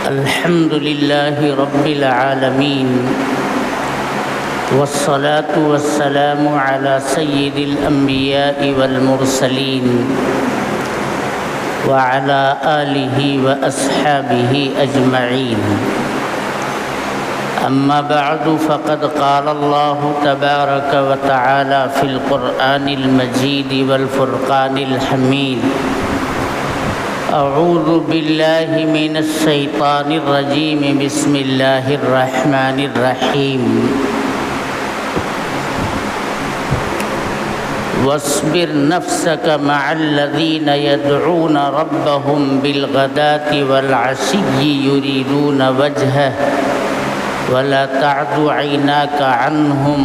الحمد لله رب العالمين والصلاة والسلام على سيد الأنبياء والمرسلين وعلى آله وأصحابه أجمعين. أما بعد فقد قال الله تبارك وتعالى في القرآن المجيد والفرقان الحميد: أعوذ بالله من الشيطان الرجيم. بسم الله الرحمن الرحيم. واصبر نفسك مع الذين يدعون ربهم بالغداة والعشي يريدون وجهه ولا تعد عيناك عنهم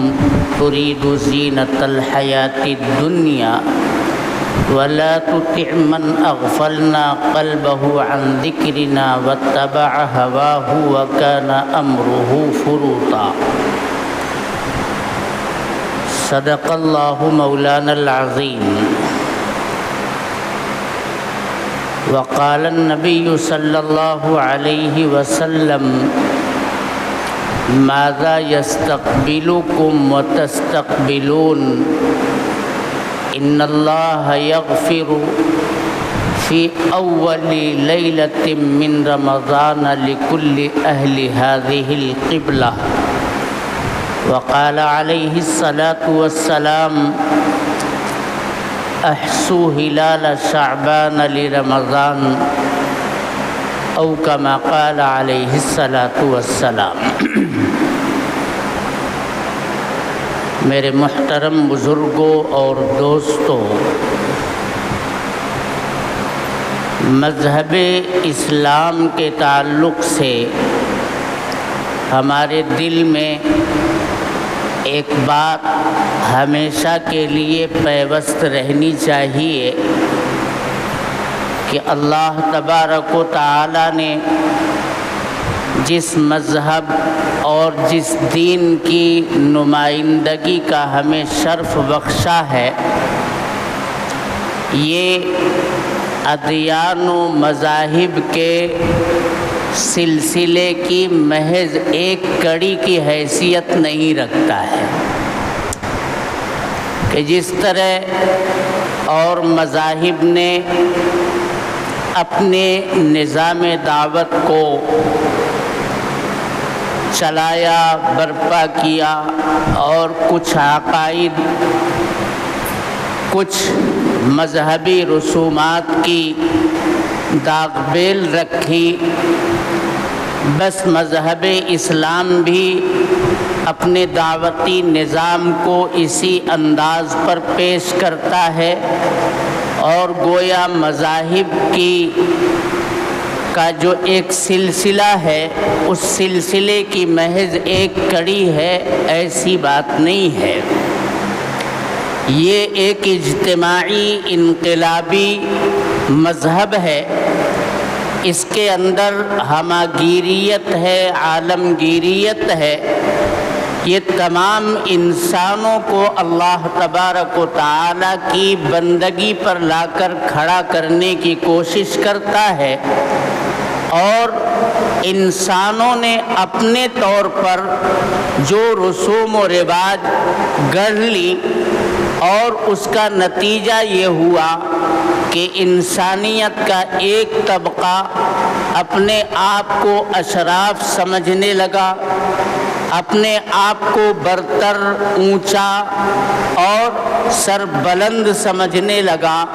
تريد زينة الحياة الدنيا ولا تطع من أغفلنا قلبه عن ذكرنا واتبع هواه وكان أمره فرطا. صدق الله مولانا العظيم. وقال النبي صلى الله عليه وسلم: ماذا يستقبلكم وتستقبلون؟ إن الله يغفر في أول ليلة من رمضان لكل أهل هذه القبلة. وقال عليه الصلاة والسلام: أحصوا هلال شعبان لرمضان، أو كما قال عليه الصلاة والسلام. میرے محترم بزرگوں اور دوستوں، مذہب اسلام کے تعلق سے ہمارے دل میں ایک بات ہمیشہ کے لیے پیوست رہنی چاہیے کہ اللہ تبارک و تعالی نے جس مذہب اور جس دین کی نمائندگی کا ہمیں شرف بخشا ہے، یہ ادیان و مذاہب کے سلسلے کی محض ایک کڑی کی حیثیت نہیں رکھتا ہے کہ جس طرح اور مذاہب نے اپنے نظام دعوت کو چلایا، برپا کیا اور کچھ عقائد، کچھ مذہبی رسومات کی داغ بیل رکھی، بس مذہب اسلام بھی اپنے دعوتی نظام کو اسی انداز پر پیش کرتا ہے اور گویا مذاہب کا جو ایک سلسلہ ہے اس سلسلے کی محض ایک کڑی ہے، ایسی بات نہیں ہے۔ یہ ایک اجتماعی انقلابی مذہب ہے، اس کے اندر ہماگیریت ہے، عالمگیریت ہے۔ یہ تمام انسانوں کو اللہ تبارک و تعالی کی بندگی پر لا کر کھڑا کرنے کی کوشش کرتا ہے، اور انسانوں نے اپنے طور پر جو رسوم و رواج گڑھ لی اور اس کا نتیجہ یہ ہوا کہ انسانیت کا ایک طبقہ اپنے آپ کو اشراف سمجھنے لگا، اپنے آپ کو برتر، اونچا اور سربلند سمجھنے لگا،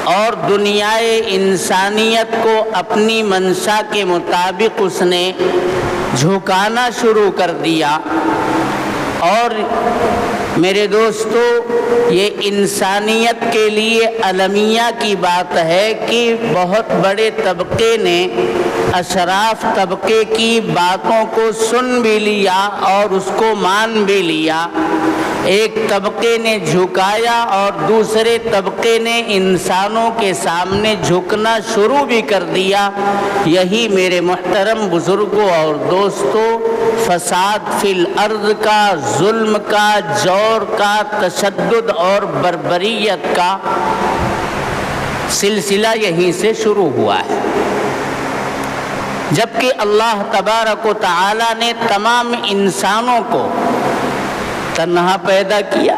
اور دنیائے انسانیت کو اپنی منشا کے مطابق اس نے جھکانا شروع کر دیا۔ اور میرے دوستو، یہ انسانیت کے لیے المیہ کی بات ہے کہ بہت بڑے طبقے نے اشراف طبقے کی باتوں کو سن بھی لیا اور اس کو مان بھی لیا۔ ایک طبقے نے جھکایا اور دوسرے طبقے نے انسانوں کے سامنے جھکنا شروع بھی کر دیا۔ یہی میرے محترم بزرگوں اور دوستوں فساد فی الارض کا، ظلم کا، جور کا، تشدد اور بربریت کا سلسلہ یہیں سے شروع ہوا ہے۔ جبکہ اللہ تبارک و تعالی نے تمام انسانوں کو تنہا پیدا کیا۔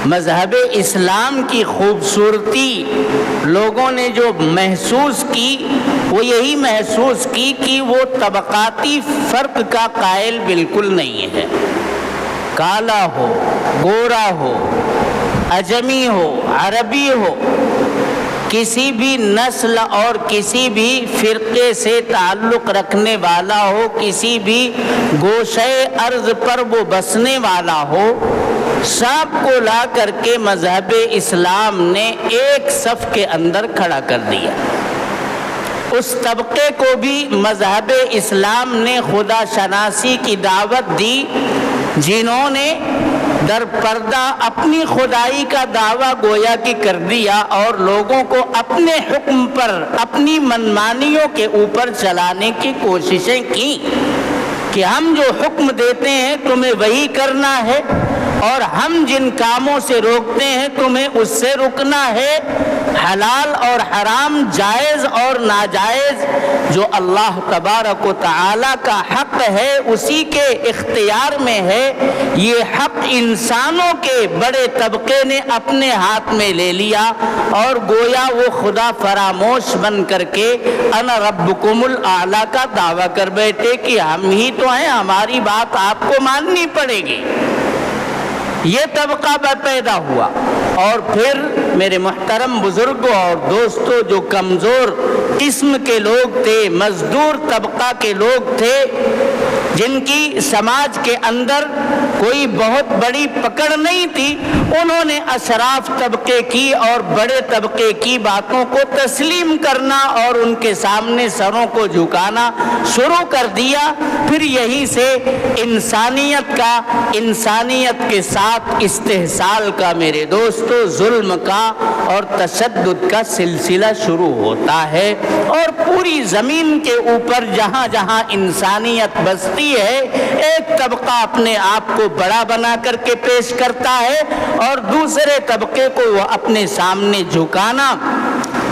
مذہب اسلام کی خوبصورتی لوگوں نے جو محسوس کی وہ یہی محسوس کی کہ وہ طبقاتی فرق کا قائل بالکل نہیں ہے۔ کالا ہو، گورا ہو، اجمی ہو، عربی ہو، کسی بھی نسل اور کسی بھی فرقے سے تعلق رکھنے والا ہو، کسی بھی گوشے ارض پر وہ بسنے والا ہو، سب کو لا کر کے مذہب اسلام نے ایک صف کے اندر کھڑا کر دیا۔ اس طبقے کو بھی مذہب اسلام نے خدا شناسی کی دعوت دی، جنہوں نے در پردہ اپنی خدائی کا دعویٰ گویا کہ کر دیا اور لوگوں کو اپنے حکم پر، اپنی منمانیوں کے اوپر چلانے کی کوششیں کی کہ ہم جو حکم دیتے ہیں تمہیں وہی کرنا ہے، اور ہم جن کاموں سے روکتے ہیں تمہیں اس سے رکنا ہے۔ حلال اور حرام، جائز اور ناجائز، جو اللہ تبارک و تعالی کا حق ہے اسی کے اختیار میں ہے، یہ حق انسانوں کے بڑے طبقے نے اپنے ہاتھ میں لے لیا اور گویا وہ خدا فراموش بن کر کے انا ربکم الاعلی کا دعویٰ کر بیٹھے کہ ہم ہی تو ہیں، ہماری بات آپ کو ماننی پڑے گی۔ یہ طبقہ پیدا ہوا، اور پھر میرے محترم بزرگوں اور دوستوں، جو کمزور قسم کے لوگ تھے، مزدور طبقہ کے لوگ تھے، جن کی سماج کے اندر کوئی بہت بڑی پکڑ نہیں تھی، انہوں نے اشراف طبقے کی اور بڑے طبقے کی باتوں کو تسلیم کرنا اور ان کے سامنے سروں کو جھکانا شروع کر دیا۔ پھر یہیں سے انسانیت کا، انسانیت کے ساتھ استحصال کا، میرے دوستو، ظلم کا اور تشدد کا سلسلہ شروع ہوتا ہے، اور پوری زمین کے اوپر جہاں جہاں انسانیت بستی ہے، ایک طبقہ اپنے آپ کو بڑا بنا کر کے پیش کرتا ہے اور دوسرے طبقے کو وہ اپنے سامنے جھکانا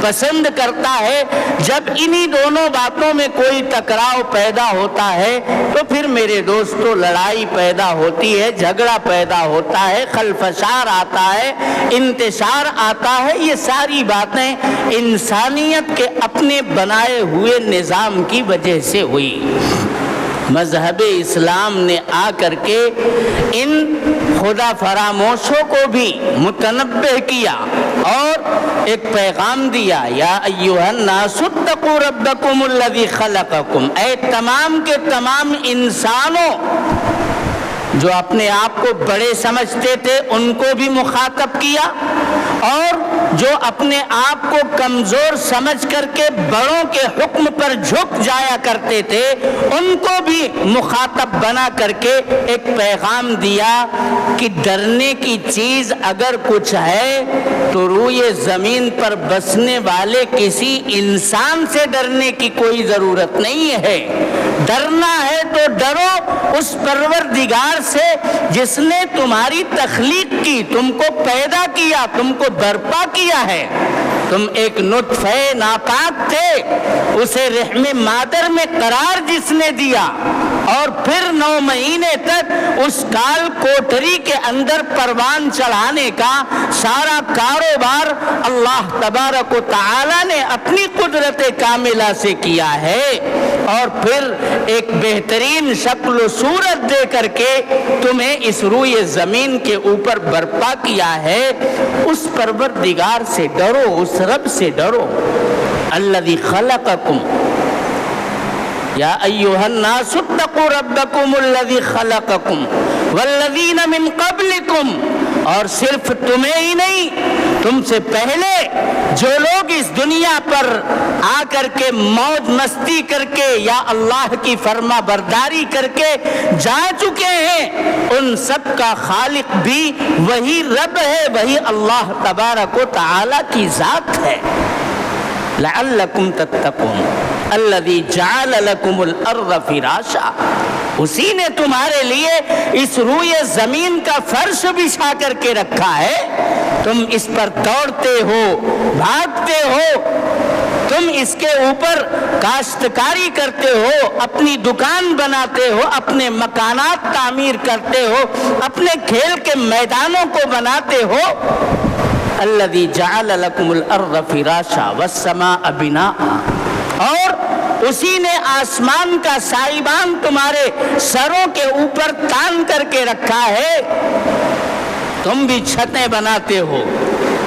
پسند کرتا ہے۔ جب انہی دونوں باتوں میں کوئی ٹکراؤ پیدا ہوتا ہے تو پھر میرے دوستو لڑائی پیدا ہوتی ہے، جھگڑا پیدا ہوتا ہے، خلفشار آتا ہے، انتشار آتا ہے۔ یہ ساری باتیں انسانیت کے اپنے بنائے ہوئے نظام کی وجہ سے ہوئی۔ مذہب اسلام نے آ کر کے ان خدا فراموشوں کو بھی متنبہ کیا اور ایک پیغام دیا، یا ایھا الناس اتقوا ربکم الذی خلقکم، اے تمام کے تمام انسانوں، جو اپنے آپ کو بڑے سمجھتے تھے ان کو بھی مخاطب کیا، اور جو اپنے آپ کو کمزور سمجھ کر کے بڑوں کے حکم پر جھک جایا کرتے تھے ان کو بھی مخاطب بنا کر کے ایک پیغام دیا کہ ڈرنے کی چیز اگر کچھ ہے تو روئے زمین پر بسنے والے کسی انسان سے ڈرنے کی کوئی ضرورت نہیں ہے۔ ڈرنا ہے تو ڈرو اس پروردگار سے جس نے تمہاری تخلیق کی، تم کو پیدا کیا، تم کو برپا کیا ہے۔ تم ایک نطفہ ناپاک تھے، اسے رحم مادر میں قرار جس نے دیا اور پھر 9 مہینے تک اس کال کوٹری کے اندر پروان چڑھانے کا سارا کاروبار اللہ تبارک و تعالی نے اپنی قدرت کاملہ سے کیا ہے، اور پھر ایک بہترین شکل و صورت دے کر کے تمہیں اس روئے زمین کے اوپر برپا کیا ہے۔ اس پروردگار سے ڈرو، اس رب سے ڈرو، الذی خلقکم، یا ایھا الناس اتقوا ربکم الذی خلقکم والذین من قبلکم، اور صرف تمہیں ہی نہیں، تم سے پہلے جو لوگ اس دنیا پر آ کر کے موج مستی کر کے یا اللہ کی فرما برداری کر کے جا چکے ہیں، ان سب کا خالق بھی وہی رب ہے، وہی اللہ تبارک و تعالی کی ذات ہے۔ لعلکم تتقون الذی جعل لکم الارض فراشا، اسی نے تمہارے لیے اس روئے زمین کا فرش بچھا کر کے رکھا ہے، تم اس پر دوڑتے ہو، بھاگتے ہو، تم اس کے اوپر کاشتکاری کرتے ہو، اپنی دکان بناتے ہو، اپنے مکانات تعمیر کرتے ہو، اپنے کھیل کے میدانوں کو بناتے ہو۔ الذی جعل لکم الارض فراشا والسماء بناء، اور اسی نے آسمان کا سائبان تمہارے سروں کے اوپر تان کر کے رکھا ہے۔ تم بھی چھتیں بناتے ہو،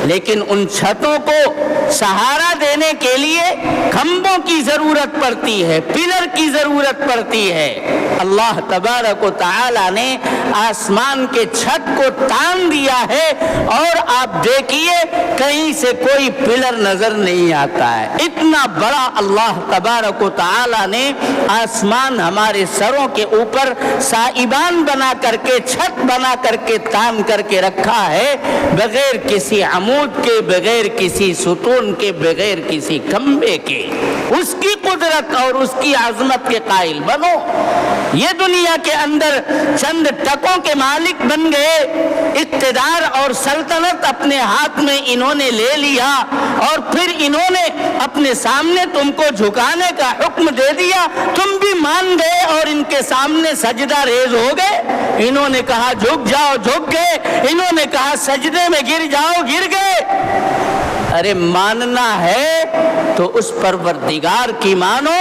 لیکن ان چھتوں کو سہارا دینے کے لیے کھمبوں کی ضرورت پڑتی ہے، پلر کی ضرورت پڑتی ہے۔ اللہ تبارک و تعالی نے آسمان کے چھت کو تان دیا ہے، اور آپ دیکھیے کہیں سے کوئی پلر نظر نہیں آتا ہے۔ اتنا بڑا اللہ تبارک و تعالی نے آسمان ہمارے سروں کے اوپر سائبان بنا کر کے، چھت بنا کر کے تان کر کے رکھا ہے، بغیر کسی عمود کے، بغیر کسی ستون کے، بغیر کسی کھمبے کے۔ اس کی قدرت اور اس کی عظمت کے قائل بنو۔ یہ دنیا کے اندر چند ٹکوں کے مالک بن گئے، اقتدار اور سلطنت اپنے ہاتھ میں انہوں نے لے لیا، اور پھر انہوں نے اپنے سامنے تم کو جھکانے کا حکم دے دیا، تم بھی مان گئے اور ان کے سامنے سجدہ ریز ہو گئے۔ انہوں نے کہا جھک جاؤ، جھک گئے، انہوں نے کہا سجدے میں گر جاؤ، گر گئے۔ ارے ماننا ہے تو اس پروردگار کی مانو،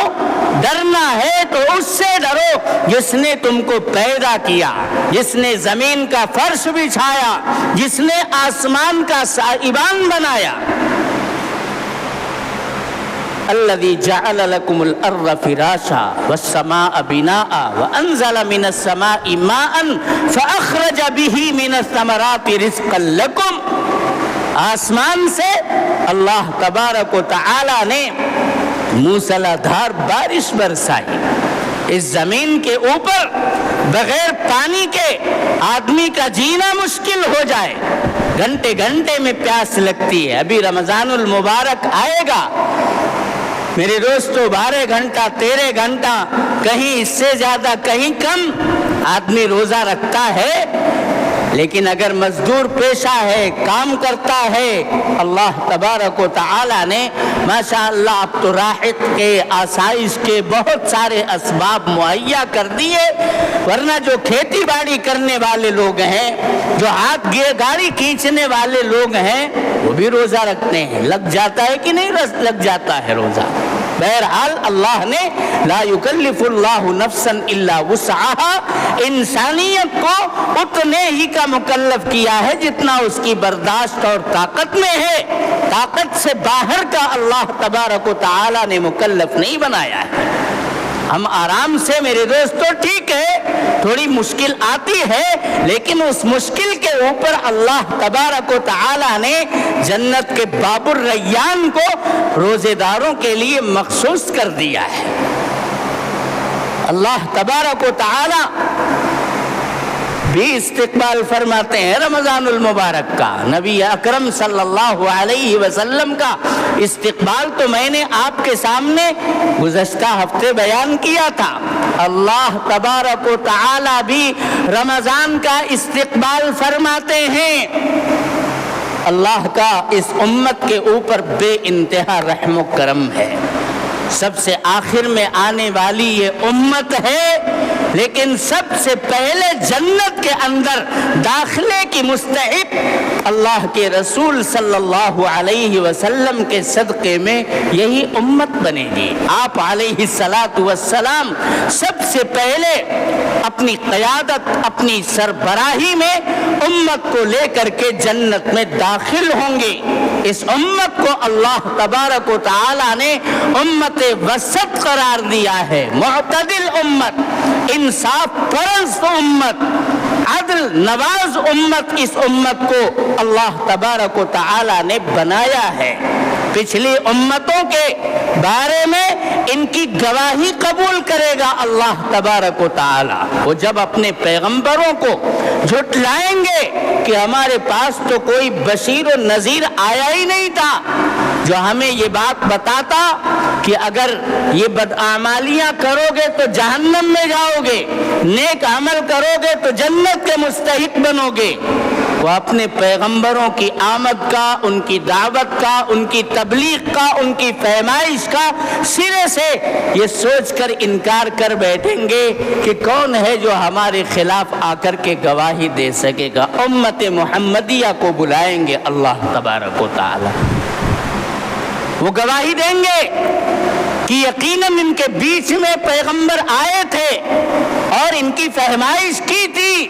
ڈرنا ہے تو اس سے ڈرو جس نے تم کو پیدا کیا، جس نے زمین کا فرش بچھایا، جس نے آسمان کا سائبان بنایا۔ الذي جعل لكم الارض فراشا والسماء بناء وانزل من السماء ماء فاخرج به من الثمرات رزقا لكم۔ آسمان سے اللہ تبارک و تعالی نے موسلا دھار بارش برسائی۔ اس زمین کے اوپر بغیر پانی کے آدمی کا جینا مشکل ہو جائے، گھنٹے گھنٹے میں پیاس لگتی ہے۔ ابھی رمضان المبارک آئے گا میرے دوستو، 12 گھنٹہ 13 گھنٹہ، کہیں اس سے زیادہ کہیں کم آدمی روزہ رکھتا ہے، لیکن اگر مزدور پیشہ ہے، کام کرتا ہے، اللہ تبارک و تعالی نے ماشاءاللہ اب تو راحت کے، آسائش کے بہت سارے اسباب مہیا کر دیے، ورنہ جو کھیتی باڑی کرنے والے لوگ ہیں، جو ہاتھ گاڑی کھینچنے والے لوگ ہیں، وہ بھی روزہ رکھتے ہیں۔ لگ جاتا ہے کہ نہیں لگ جاتا ہے روزہ؟ بہرحال اللہ نے لا یکلف اللہ نفسا الا وسعها، انسانیت کو اتنے ہی کا مکلف کیا ہے جتنا اس کی برداشت اور طاقت میں ہے، طاقت سے باہر کا اللہ تبارک و تعالی نے مکلف نہیں بنایا ہے۔ ہم آرام سے میرے دوستو، ٹھیک ہے تھوڑی مشکل آتی ہے، لیکن اس مشکل کے اوپر اللہ تبارک و تعالی نے جنت کے باب الریان کو روزے داروں کے لیے مخصوص کر دیا ہے۔ اللہ تبارک و تعالی بھی استقبال فرماتے ہیں رمضان المبارک کا۔ نبی اکرم صلی اللہ علیہ وسلم کا استقبال تو میں نے آپ کے سامنے گزشتہ ہفتے بیان کیا تھا۔ اللہ تبارک و تعالی بھی رمضان کا استقبال فرماتے ہیں۔ اللہ کا اس امت کے اوپر بے انتہا رحم و کرم ہے۔ سب سے آخر میں آنے والی یہ امت ہے، لیکن سب سے پہلے جنت کے اندر داخلے کی مستحق اللہ کے رسول صلی اللہ علیہ وسلم کے صدقے میں یہی امت بنے گی۔ آپ علیہ الصلاۃ والسلام سب سے پہلے اپنی قیادت، اپنی سربراہی میں امت کو لے کر کے جنت میں داخل ہوں گے۔ اس امت کو اللہ تبارک و تعالی نے امت وسط قرار دیا ہے، معتدل امت، انصاف پرست امت، عدل نواز امت۔ اس امت کو اللہ تبارک و تعالی نے بنایا ہے۔ پچھلی امتوں کے بارے میں ان کی گواہی قبول کرے گا اللہ تبارک و تعالی۔ وہ جب اپنے پیغمبروں کو جھٹلائیں گے کہ ہمارے پاس تو کوئی بشیر و نذیر آیا ہی نہیں تھا جو ہمیں یہ بات بتاتا کہ اگر یہ بدعمالیاں کرو گے تو جہنم میں جاؤ گے، نیک عمل کرو گے تو جنت کے مستحق بنو گے، وہ اپنے پیغمبروں کی آمد کا، ان کی دعوت کا، ان کی تبلیغ کا، ان کی پیمائش کا سرے سے یہ سوچ کر انکار کر بیٹھیں گے کہ کون ہے جو ہمارے خلاف آ کر کے گواہی دے سکے گا۔ امت محمدیہ کو بلائیں گے اللہ تبارک و تعالی، وہ گواہی دیں گے کہ یقیناً ان کے بیچ میں پیغمبر آئے تھے اور ان کی فہمائش کی تھی،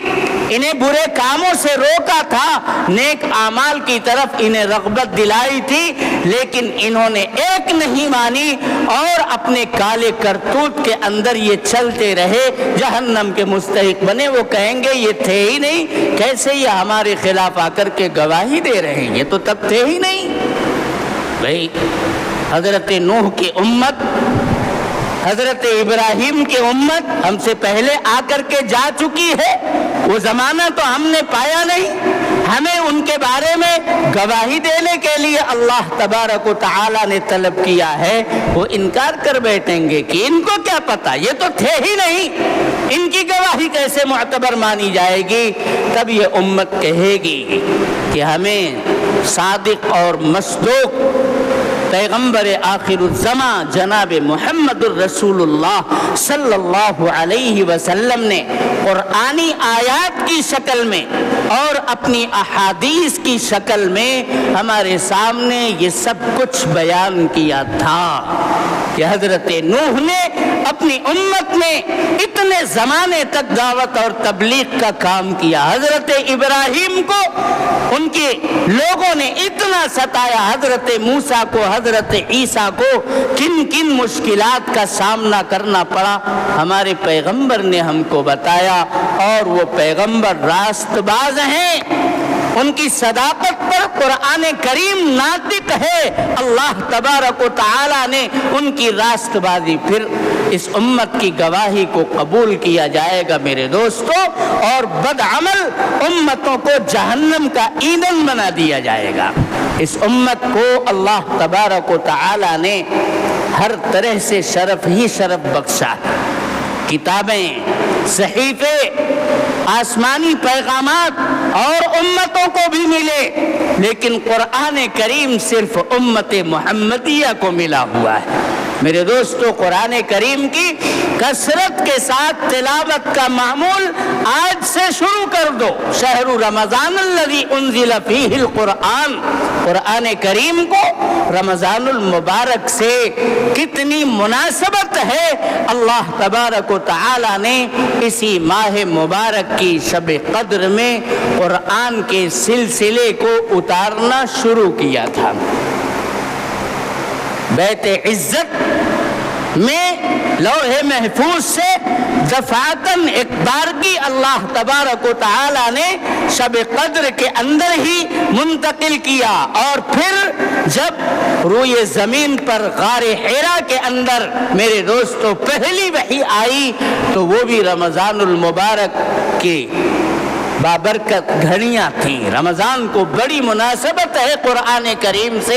انہیں برے کاموں سے روکا تھا، نیک اعمال کی طرف انہیں رغبت دلائی تھی، لیکن انہوں نے ایک نہیں مانی اور اپنے کالے کرتوت کے اندر یہ چلتے رہے، جہنم کے مستحق بنے۔ وہ کہیں گے یہ تھے ہی نہیں، کیسے یہ ہمارے خلاف آ کر کے گواہی دے رہے ہیں، یہ تو تب تھے ہی نہیں۔ بھائی حضرت نوح کی امت، حضرت ابراہیم کی امت ہم سے پہلے آ کر کے جا چکی ہے، وہ زمانہ تو ہم نے پایا نہیں، ہمیں ان کے بارے میں گواہی دینے کے لیے اللہ تبارک و تعالی نے طلب کیا ہے، وہ انکار کر بیٹھیں گے کہ ان کو کیا پتا، یہ تو تھے ہی نہیں، ان کی گواہی کیسے معتبر مانی جائے گی۔ تب یہ امت کہے گی کہ ہمیں صادق اور مصدوق پیغمبر آخر الزمان جناب محمد الرسول اللہ صلی اللہ علیہ وسلم نے قرآنی آیات کی شکل میں اور اپنی احادیث کی شکل میں ہمارے سامنے یہ سب کچھ بیان کیا تھا کہ حضرت نوح نے اپنی امت میں اتنے زمانے تک دعوت اور تبلیغ کا کام کیا، حضرت ابراہیم کو ان کے لوگوں نے اتنا ستایا، حضرت موسیٰ کو، حضرت عیسیٰ کو کن کن مشکلات کا سامنا کرنا پڑا، ہمارے پیغمبر نے ہم کو بتایا، اور وہ پیغمبر راست باز ہیں، ان کی صداقت پر قرآن کریم ناطق ہے، اللہ تبارک و تعالی نے ان کی راست بازی، پھر اس امت کی گواہی کو قبول کیا جائے گا میرے دوستو، اور بدعمل امتوں کو جہنم کا ایندھن بنا دیا جائے گا۔ اس امت کو اللہ تبارک و تعالی نے ہر طرح سے شرف ہی شرف بخشا، کتابیں، صحیفے، آسمانی پیغامات اور امتوں کو بھی ملے، لیکن قرآن کریم صرف امت محمدیہ کو ملا ہوا ہے۔ میرے دوستو، قرآن کریم کی کثرت کے ساتھ تلاوت کا معمول آج سے شروع کر دو۔ شہر رمضان الذی انزل فیہ القرآن، قرآن کریم کو رمضان المبارک سے کتنی مناسبت ہے، اللہ تبارک و تعالی نے اسی ماہ مبارک کی شب قدر میں قرآن کے سلسلے کو اتارنا شروع کیا تھا۔ بیت عزت میں لوح محفوظ سے دفعتاً ایک بارگی اللہ تبارک و تعالی نے شب قدر کے اندر ہی منتقل کیا، اور پھر جب روئے زمین پر غار حرا کے اندر میرے دوستو پہلی وحی آئی تو وہ بھی رمضان المبارک کی بابرکت گھڑیاں تھیں۔ رمضان کو بڑی مناسبت ہے قرآن کریم سے،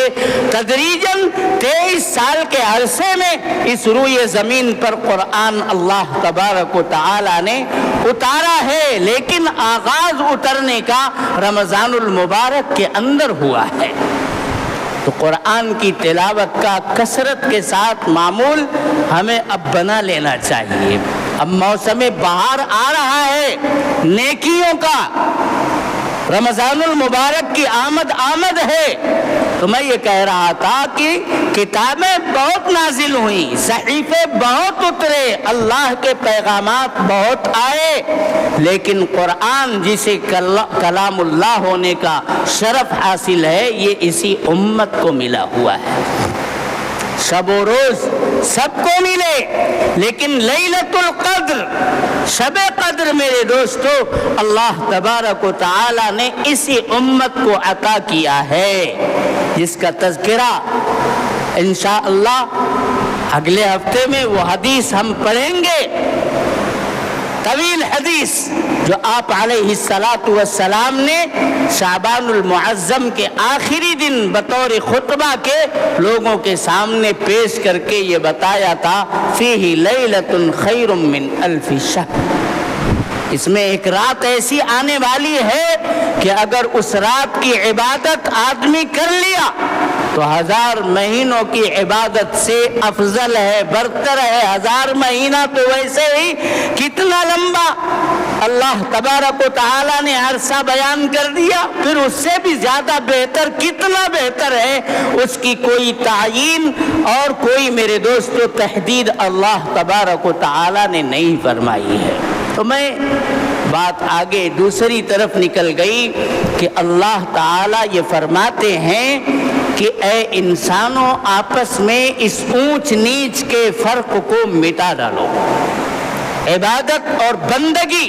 تدریجاً 23 سال کے عرصے میں اس روئے زمین پر قرآن اللہ تبارک و تعالی نے اتارا ہے، لیکن آغاز اترنے کا رمضان المبارک کے اندر ہوا ہے۔ تو قرآن کی تلاوت کا کثرت کے ساتھ معمول ہمیں اب بنا لینا چاہیے۔ اب موسم بہار آ رہا ہے نیکیوں کا، رمضان المبارک کی آمد ہے، تو میں یہ کہہ رہا تھا کہ کتابیں بہت نازل ہوئیں، صحیفے بہت اترے، اللہ کے پیغامات بہت آئے، لیکن قرآن جسے کلام اللہ ہونے کا شرف حاصل ہے، یہ اسی امت کو ملا ہوا ہے۔ شب و روز سب کو ملے، لیکن لیلۃ القدر، شب قدر میرے دوستو اللہ تبارک و تعالی نے اسی امت کو عطا کیا ہے، جس کا تذکرہ انشاءاللہ اگلے ہفتے میں وہ حدیث ہم پڑھیں گے، طویل حدیث جو آپ علیہ الصلاۃ والسلام نے شعبان المعظم کے آخری دن بطور خطبہ کے لوگوں کے سامنے پیش کر کے یہ بتایا تھا، فیہ لیلۃ خیر من الف شہر، اس میں ایک رات ایسی آنے والی ہے کہ اگر اس رات کی عبادت آدمی کر لیا تو 1000 مہینوں کی عبادت سے افضل ہے، برتر ہے۔ 1000 مہینہ تو ویسے ہی کتنا لمبا اللہ تبارک و تعالیٰ نے عرصہ بیان کر دیا، پھر اس سے بھی زیادہ بہتر کتنا بہتر ہے، اس کی کوئی تعیین اور کوئی میرے دوستو تحدید اللہ تبارک و تعالیٰ نے نہیں فرمائی ہے۔ تو میں بات آگے دوسری طرف نکل گئی کہ اللہ تعالیٰ یہ فرماتے ہیں کہ اے انسانوں، آپس میں اس اونچ نیچ کے فرق کو مٹا ڈالو۔ عبادت اور بندگی،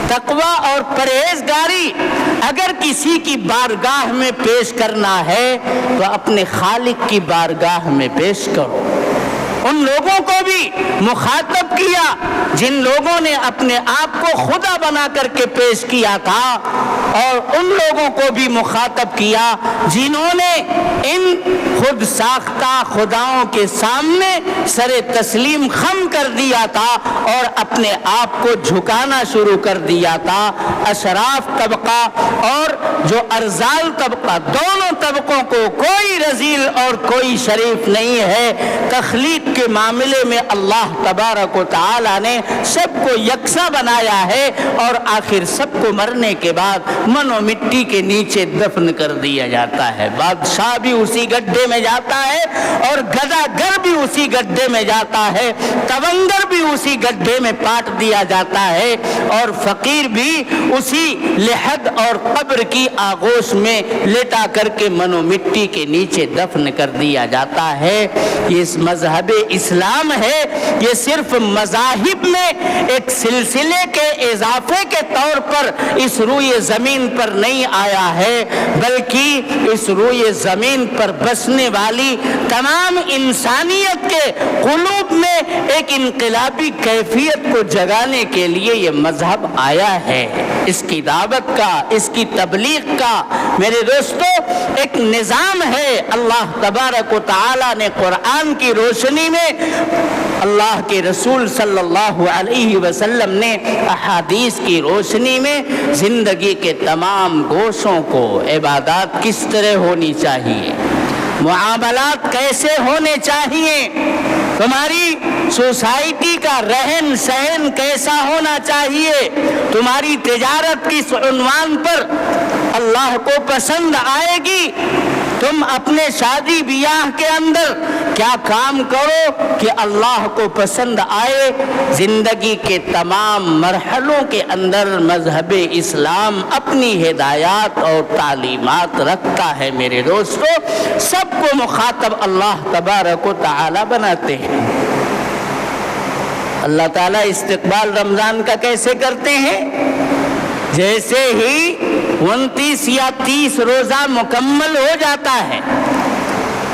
تقوی اور پرہیزگاری اگر کسی کی بارگاہ میں پیش کرنا ہے تو اپنے خالق کی بارگاہ میں پیش کرو۔ ان لوگوں کو بھی مخاطب کیا جن لوگوں نے اپنے آپ کو خدا بنا کر کے پیش کیا تھا، اور ان لوگوں کو بھی مخاطب کیا جنہوں نے ان خود ساختہ خداؤں کے سامنے سر تسلیم خم کر دیا تھا اور اپنے آپ کو جھکانا شروع کر دیا تھا۔ اشراف طبقہ اور جو ارذال طبقہ، دونوں طبقوں کو کوئی رذیل اور کوئی شریف نہیں ہے۔ تخلیق کے معاملے میں اللہ تبارک و تعالی نے سب کو یکساں بنایا ہے، اور آخر سب کو مرنے کے بعد من و مٹی کے نیچے دفن کر دیا جاتا ہے۔ بادشاہ بھی اسی گڈھے میں جاتا ہے، اور گداگر بھی اسی گڈھے میں جاتا ہے، تونگر بھی اسی گڈھے میں پاٹ دیا جاتا ہے، اور فقیر بھی اسی لحد اور قبر کی آغوش میں لٹا کر کے من و مٹی کے نیچے دفن کر دیا جاتا ہے۔ یہ اس مذہب اسلام ہے، یہ صرف مذاہب میں ایک سلسلے کے اضافے کے طور پر اس روئے زمین پر نہیں آیا ہے، بلکہ اس روئے زمین پر بسنے والی تمام انسانیت کے قلوب میں ایک انقلابی کیفیت کو جگانے کے لیے یہ مذہب آیا ہے۔ اس کی دعوت کا، اس کی تبلیغ کا میرے دوستو ایک نظام ہے۔ اللہ تبارک و تعالی نے قرآن کی روشنی میں، اللہ کے رسول صلی اللہ علیہ وسلم نے احادیث کی روشنی میں زندگی کے تمام گوشوں کو عبادات کس طرح ہونی چاہیے، معاملات کیسے ہونے چاہیے، تمہاری سوسائٹی کا رہن سہن کیسا ہونا چاہیے، تمہاری تجارت کس عنوان پر اللہ کو پسند آئے گی، تم اپنے شادی بیاہ کے اندر کیا کام کرو کہ اللہ کو پسند آئے۔ زندگی کے تمام مرحلوں کے اندر مذہب اسلام اپنی ہدایات اور تعلیمات رکھتا ہے۔ میرے دوستو، سب کو مخاطب اللہ تبارک و تعالی بناتے ہیں۔ اللہ تعالیٰ استقبال رمضان کا کیسے کرتے ہیں؟ جیسے ہی 29 یا 30 روزہ مکمل ہو جاتا ہے،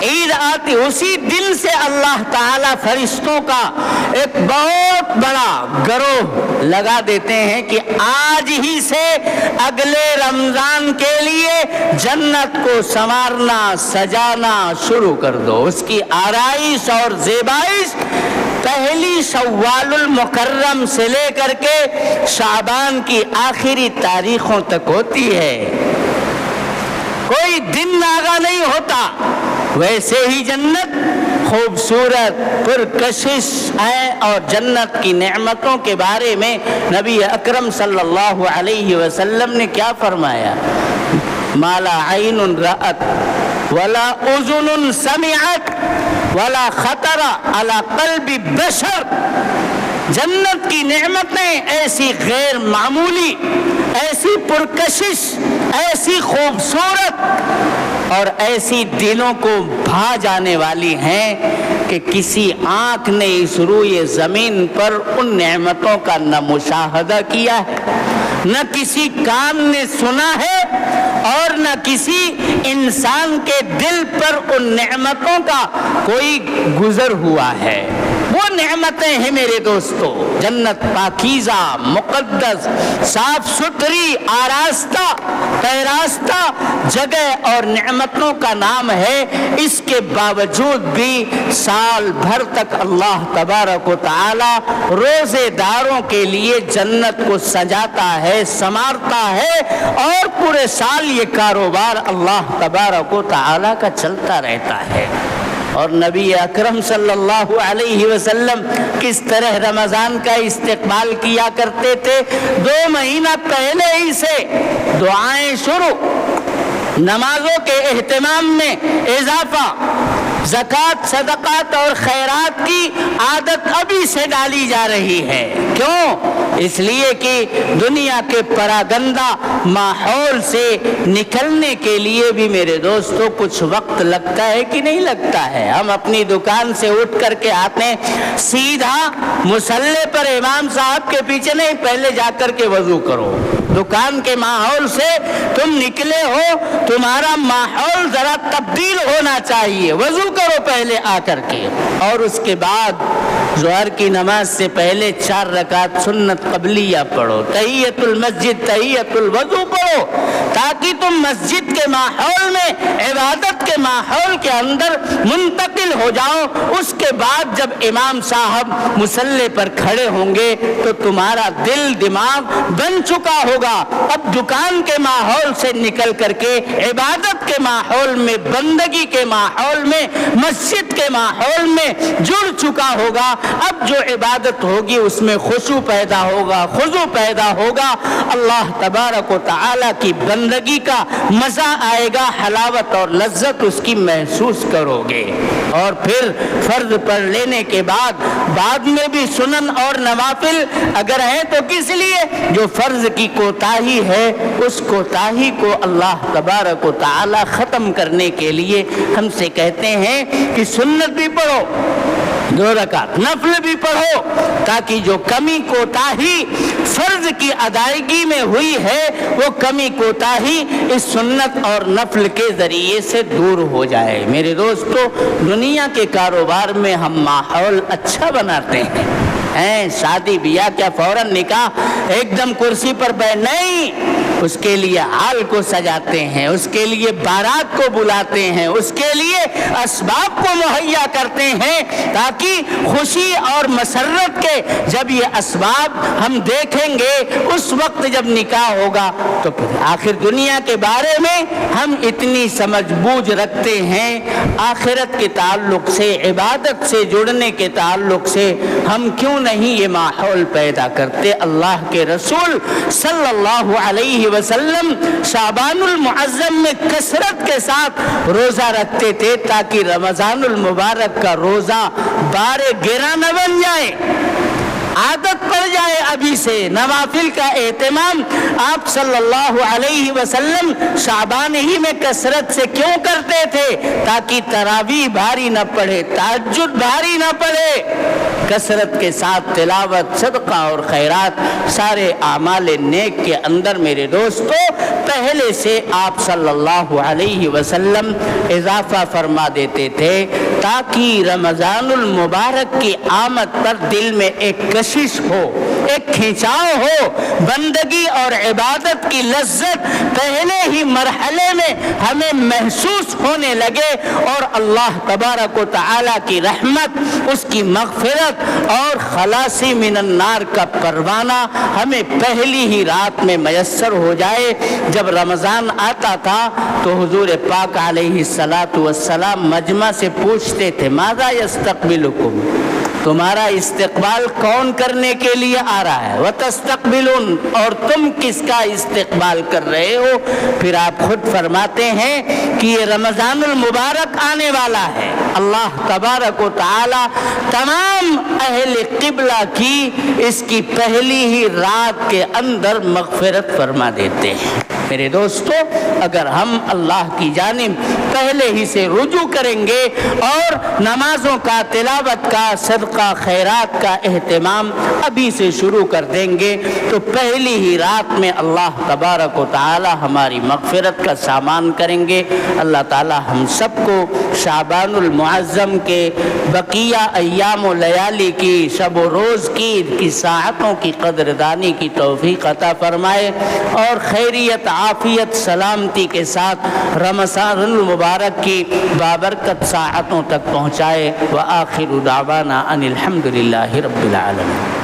عید آتی، اسی دن سے اللہ تعالیٰ فرشتوں کا ایک بہت بڑا گروہ لگا دیتے ہیں کہ آج ہی سے اگلے رمضان کے لیے جنت کو سنوارنا سجانا شروع کر دو۔ اس کی آرائش اور زیبائش پہلی شوال المکرم سے لے کر کے شعبان کی آخری تاریخوں تک ہوتی ہے، کوئی دن آگاہ نہیں ہوتا۔ ویسے ہی جنت خوبصورت پرکشش ہے، اور جنت کی نعمتوں کے بارے میں نبی اکرم صلی اللہ علیہ وسلم نے کیا فرمایا؟ ما لا عین رأت ولا اذن سمعت ولا خطر علی قلب بشر۔ جنت کی نعمتیں ایسی غیر معمولی، ایسی پرکشش، ایسی خوبصورت اور ایسی دلوں کو بھا جانے والی ہیں کہ کسی آنکھ نے اس روئے زمین پر ان نعمتوں کا نہ مشاہدہ کیا ہے، نہ کسی کان نے سنا ہے، اور نہ کسی انسان کے دل پر ان نعمتوں کا کوئی گزر ہوا ہے۔ وہ نعمت نعمتیں ہیں میرے دوستو. جنت پاکیزہ، مقدس، صاف ستھری، آراستہ پیراستہ جگہ اور نعمتوں کا نام ہے. اس کے باوجود بھی سال بھر تک اللہ تبارک و تعالی روزے داروں کے لیے جنت کو سجاتا ہے، سنوارتا ہے، اور پورے سال یہ کاروبار اللہ تبارک و تعالی کا چلتا رہتا ہے. اور نبی اکرم صلی اللہ علیہ وسلم کس طرح رمضان کا استقبال کیا کرتے تھے؟ 2 مہینہ پہلے ہی سے دعائیں شروع، نمازوں کے اہتمام میں اضافہ، زکوٰۃ، صدقات اور خیرات کی عادت ابھی سے ڈالی جا رہی ہے. کیوں؟ اس لیے کہ دنیا کے پراگندہ ماحول سے نکلنے کے لیے بھی میرے دوستوں کچھ وقت لگتا ہے کہ نہیں لگتا ہے. ہم اپنی دکان سے اٹھ کر کے آتے ہیں، سیدھا مصلی پر امام صاحب کے پیچھے نہیں، پہلے جا کر کے وضو کرو. دکان کے ماحول سے تم نکلے ہو، تمہارا ماحول ذرا تبدیل ہونا چاہیے. وضو کرو پہلے آ کر کے، اور اس کے بعد ظہر کی نماز سے پہلے 4 رکعت سنت قبلیہ پڑھو، تحیۃ المسجد، تحیۃ الوضو پڑھو، تاکہ تم مسجد کے ماحول میں، عبادت کے ماحول کے اندر منتقل ہو جاؤ. اس کے بعد جب امام صاحب مصلی پر کھڑے ہوں گے تو تمہارا دل دماغ بن چکا ہوگا. اب دکان کے ماحول سے نکل کر کے عبادت کے ماحول میں، بندگی کے ماحول میں، مسجد کے ماحول میں جڑ چکا ہوگا. اب جو عبادت ہوگی اس میں خشوع پیدا ہوگا، خضوع پیدا ہوگا. اللہ تبارک و تعالی کی بندگی کا مزہ آئے گا، حلاوت اور لذت اس کی محسوس کرو گے. اور پھر فرض پڑھ لینے کے بعد میں بھی سنن اور نوافل اگر ہیں تو کس لیے؟ جو فرض کی کوتاہی ہے اس کوتاہی کو اللہ تبارک و تعالی ختم کرنے کے لیے ہم سے کہتے ہیں کہ سنت بھی پڑھو، 2 رکعت نفل بھی پڑھو، تاکہ جو کمی کوتاہی فرض کی ادائیگی میں ہوئی ہے وہ کمی کوتاہی اس سنت اور نفل کے ذریعے سے دور ہو جائے. میرے دوستو، دنیا کے کاروبار میں ہم ماحول اچھا بناتے ہیں، شادی بیاہ کیا فوراً نکاح ایک دم کرسی پر بیٹھ نہیں، اس کے لیے حال کو سجاتے ہیں، اس کے لیے بارات کو بلاتے ہیں، اس کے لیے اسباب کو مہیا کرتے ہیں، تاکہ خوشی اور مسرت کے جب یہ اسباب ہم دیکھیں گے اس وقت جب نکاح ہوگا تو پھر آخر دنیا کے بارے میں ہم اتنی سمجھ بوجھ رکھتے ہیں، آخرت کے تعلق سے، عبادت سے جڑنے کے تعلق سے ہم کیوں نہیں یہ ماحول پیدا کرتے؟ اللہ کے رسول صلی اللہ علیہ وسلم شعبان المعظم میں کثرت کے ساتھ روزہ رکھتے تھے تاکہ رمضان المبارک کا روزہ بارے گرا نہ بن جائے، عادت پڑ جائے ابھی سے. نوافل کا اہتمام آپ صلی اللہ علیہ وسلم شعبان ہی میں کثرت سے کیوں کرتے تھے؟ تاکہ تراویح بھاری نہ پڑے، تہجد بھاری نہ پڑے. کثرت کے ساتھ تلاوت، صدقہ اور خیرات، سارے اعمال نیک کے اندر میرے دوستو پہلے سے آپ صلی اللہ علیہ وسلم اضافہ فرما دیتے تھے، تاکہ رمضان المبارک کی آمد پر دل میں ایک کشش ہو، ایک کھینچاؤ ہو، بندگی اور عبادت کی لذت پہلے ہی مرحلے میں ہمیں محسوس ہونے لگے، اور اللہ تبارک و تعالی کی رحمت، اس کی مغفرت اور خلاصی من النار کا پروانہ ہمیں پہلی ہی رات میں میسر ہو جائے. جب رمضان آتا تھا تو حضور پاک علیہ الصلاۃ والسلام مجمع سے پوچھتے تھے، ماذا یستقبلکم، تمہارا استقبال کون کرنے کے لیے آ رہا ہے؟ وتستقبلون، اور تم کس کا استقبال کر رہے ہو؟ پھر آپ خود فرماتے ہیں کہ یہ رمضان المبارک آنے والا ہے، اللہ تبارک و تعالی تمام اہل قبلہ کی اس کی پہلی ہی رات کے اندر مغفرت فرما دیتے ہیں. میرے دوستو، اگر ہم اللہ کی جانب پہلے ہی سے رجوع کریں گے اور نمازوں کا، تلاوت کا، صدقہ خیرات کا اہتمام ابھی سے شروع کر دیں گے تو پہلی ہی رات میں اللہ تبارک و تعالی ہماری مغفرت کا سامان کریں گے۔ اللہ تعالی ہم سب کو شعبان المعظم کے بقیہ ایام و لیالی کی، شب و روز کی ساعتوں کی قدردانی کی توفیق عطا فرمائے اور خیریت، عافیت، سلامتی کے ساتھ رمضان المبارک کی بابرکت ساعتوں تک پہنچائے۔ وآخر دعوانا ان الحمد للہ رب العالمین۔